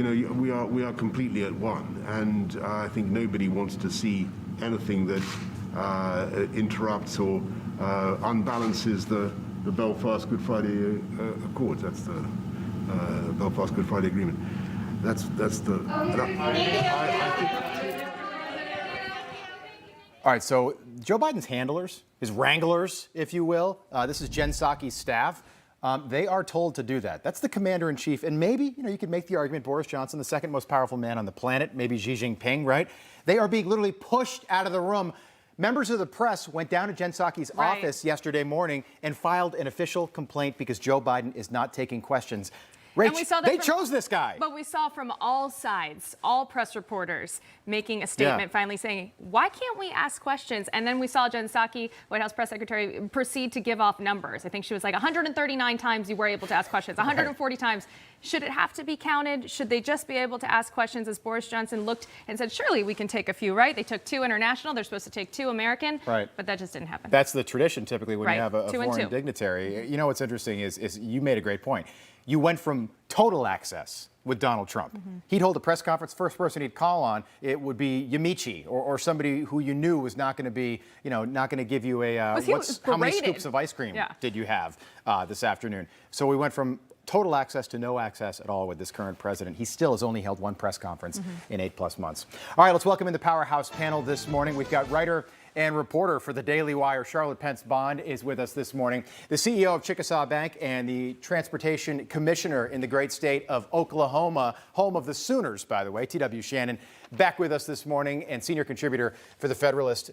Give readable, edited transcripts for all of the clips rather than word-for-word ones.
we are completely at one, and I think nobody wants to see anything that interrupts or unbalances the Belfast Good Friday Accords. That's the Belfast Good Friday Agreement. That's the. All right, so Joe Biden's handlers, his wranglers, if you will, this is Jen Psaki's staff. They are told to do that. That's the commander-in-chief. And maybe, you could make the argument, Boris Johnson, the second most powerful man on the planet, maybe Xi Jinping, right? They are being literally pushed out of the room. Members of the press went down to Jen Psaki's office yesterday morning and filed an official complaint because Joe Biden is not taking questions. Rach, they chose this guy. But we saw from all sides, all press reporters making a statement finally saying, why can't we ask questions? And then we saw Jen Psaki, White House press secretary, proceed to give off numbers. I think she was like 139 times you were able to ask questions, 140 times. Should it have to be counted? Should they just be able to ask questions as Boris Johnson looked and said, surely we can take a few, right? They took 2 international. They're supposed to take 2 American. Right. But that just didn't happen. That's the tradition typically when you have a 2 and 2 foreign dignitary. You know what's interesting is you made a great point. You went from total access with Donald Trump. He'd hold a press conference. First person he'd call on, it would be Yamiche or somebody who you knew was not going to be, not going to give you a how many scoops of ice cream did you have this afternoon? So we went from total access to no access at all with this current president. He still has only held 1 press conference in 8+ months. All right, let's welcome in the Powerhouse panel this morning. We've got writer and reporter for the Daily Wire, Charlotte Pence Bond, is with us this morning. The CEO of Chickasaw Bank and the Transportation Commissioner in the great state of Oklahoma, home of the Sooners, by the way, T.W. Shannon, back with us this morning, and senior contributor for the Federalist,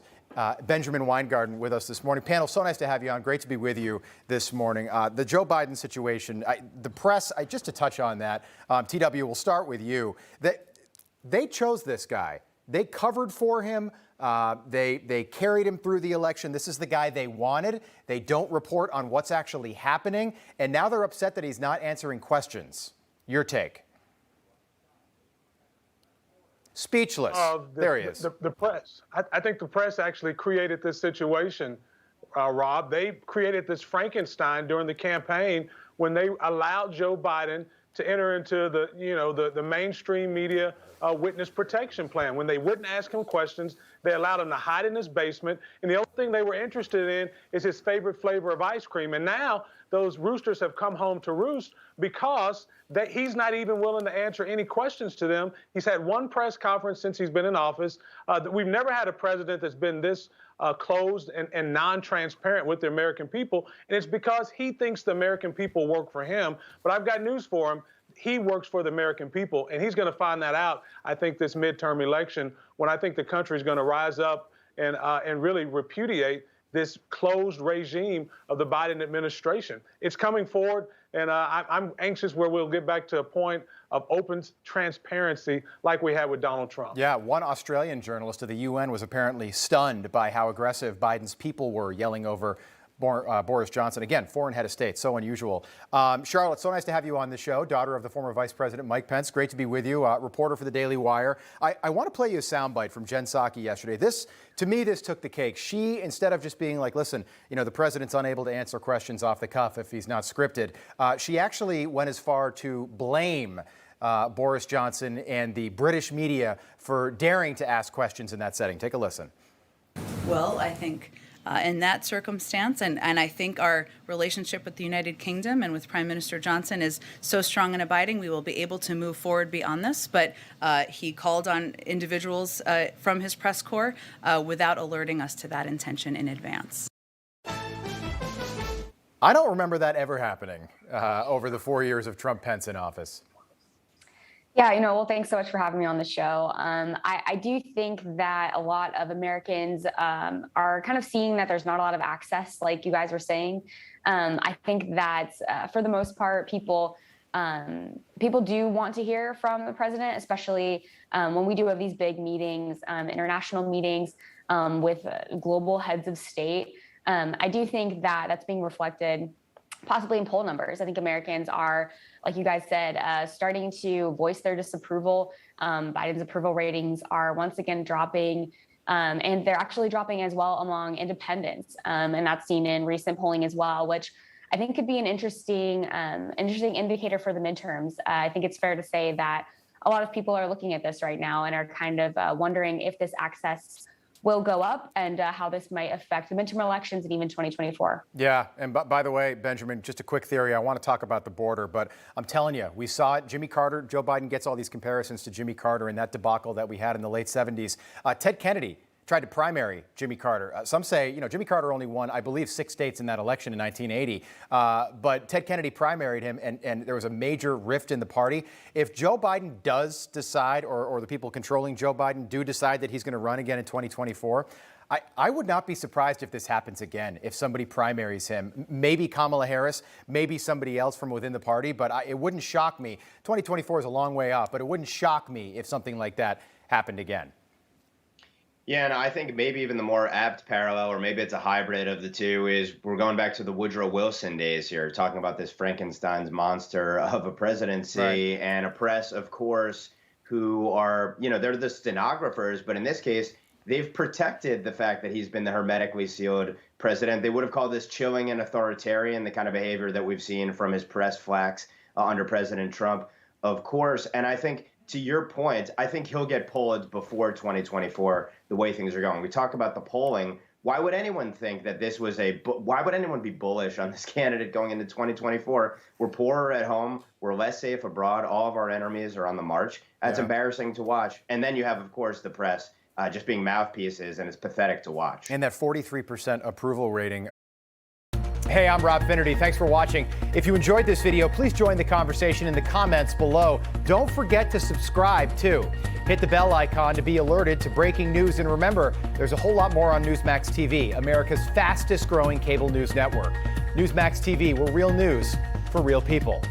Benjamin Weingarten, with us this morning. Panel, so nice to have you on. Great to be with you this morning. The Joe Biden situation, the press, just to touch on that, T.W., we'll start with you. They chose this guy. They covered for him. They carried him through the election. This is the guy they wanted. They don't report on what's actually happening. And now they're upset that he's not answering questions. Your take? Speechless. There he is. The press. I think the press actually created this situation, Rob. They created this Frankenstein during the campaign when they allowed Joe Biden to enter into the mainstream media witness protection plan. When they wouldn't ask him questions, they allowed him to hide in his basement. And the only thing they were interested in is his favorite flavor of ice cream. And now those roosters have come home to roost because he's not even willing to answer any questions to them. He's had 1 press conference since he's been in office. We've never had a president that's been this closed and non-transparent with the American people. And it's because he thinks the American people work for him. But I've got news for him. He works for the American people, and he's going to find that out, I think, this midterm election, when I think the country is going to rise up and really repudiate this closed regime of the Biden administration. It's coming forward, and I'm anxious where we'll get back to a point of open transparency like we had with Donald Trump. Yeah, one Australian journalist of the UN was apparently stunned by how aggressive Biden's people were yelling over Boris Johnson. Again, foreign head of state, so unusual. Charlotte, so nice to have you on the show, daughter of the former Vice President Mike Pence. Great to be with you, reporter for the Daily Wire. I want to play you a soundbite from Jen Psaki yesterday. To me, this took the cake. She, instead of just being like, listen, the president's unable to answer questions off the cuff if he's not scripted, she actually went as far to blame Boris Johnson and the British media for daring to ask questions in that setting. Take a listen. Well, I think in that circumstance, and I think our relationship with the United Kingdom and with Prime Minister Johnson is so strong and abiding, we will be able to move forward beyond this. But he called on individuals from his press corps without alerting us to that intention in advance. I don't remember that ever happening over the 4 years of Trump-Pence in office. Yeah, well, thanks so much for having me on the show. I do think that a lot of Americans are kind of seeing that there's not a lot of access, like you guys were saying. I think that for the most part, people do want to hear from the president, especially when we do have these big meetings, international meetings with global heads of state. I do think that that's being reflected possibly in poll numbers. I think Americans are, like you guys said, starting to voice their disapproval. Biden's approval ratings are once again dropping, and they're actually dropping as well among independents. And that's seen in recent polling as well, which I think could be an interesting indicator for the midterms. I think it's fair to say that a lot of people are looking at this right now and are kind of wondering if this access will go up and how this might affect the midterm elections and even 2024. Yeah, and by the way, Benjamin, just a quick theory. I want to talk about the border, but I'm telling you, we saw it. Jimmy Carter, Joe Biden gets all these comparisons to Jimmy Carter and that debacle that we had in the late 70s. Ted Kennedy tried to primary Jimmy Carter. Some say, Jimmy Carter only won, I believe, 6 states in that election in 1980. But Ted Kennedy primaried him, and there was a major rift in the party. If Joe Biden does decide, or the people controlling Joe Biden do decide that he's going to run again in 2024, I would not be surprised if this happens again, if somebody primaries him. Maybe Kamala Harris, maybe somebody else from within the party, but it wouldn't shock me. 2024 is a long way off, but it wouldn't shock me if something like that happened again. Yeah, and I think maybe even the more apt parallel, or maybe it's a hybrid of the two, is we're going back to the Woodrow Wilson days here, talking about this Frankenstein's monster of a presidency, right, and a press, of course, who are, they're the stenographers, but in this case, they've protected the fact that he's been the hermetically sealed president. They would have called this chilling and authoritarian, the kind of behavior that we've seen from his press flacks under President Trump, of course. And I think, to your point, I think he'll get pulled before 2024, the way things are going. We talk about the polling. Why would anyone think that this was why would anyone be bullish on this candidate going into 2024? We're poorer at home. We're less safe abroad. All of our enemies are on the march. That's embarrassing to watch. And then you have, of course, the press just being mouthpieces, and it's pathetic to watch. And that 43% approval rating. Hey, I'm Rob Finnerty. Thanks for watching. If you enjoyed this video, please join the conversation in the comments below. Don't forget to subscribe, too. Hit the bell icon to be alerted to breaking news. And remember, there's a whole lot more on Newsmax TV, America's fastest growing cable news network. Newsmax TV, we're real news for real people.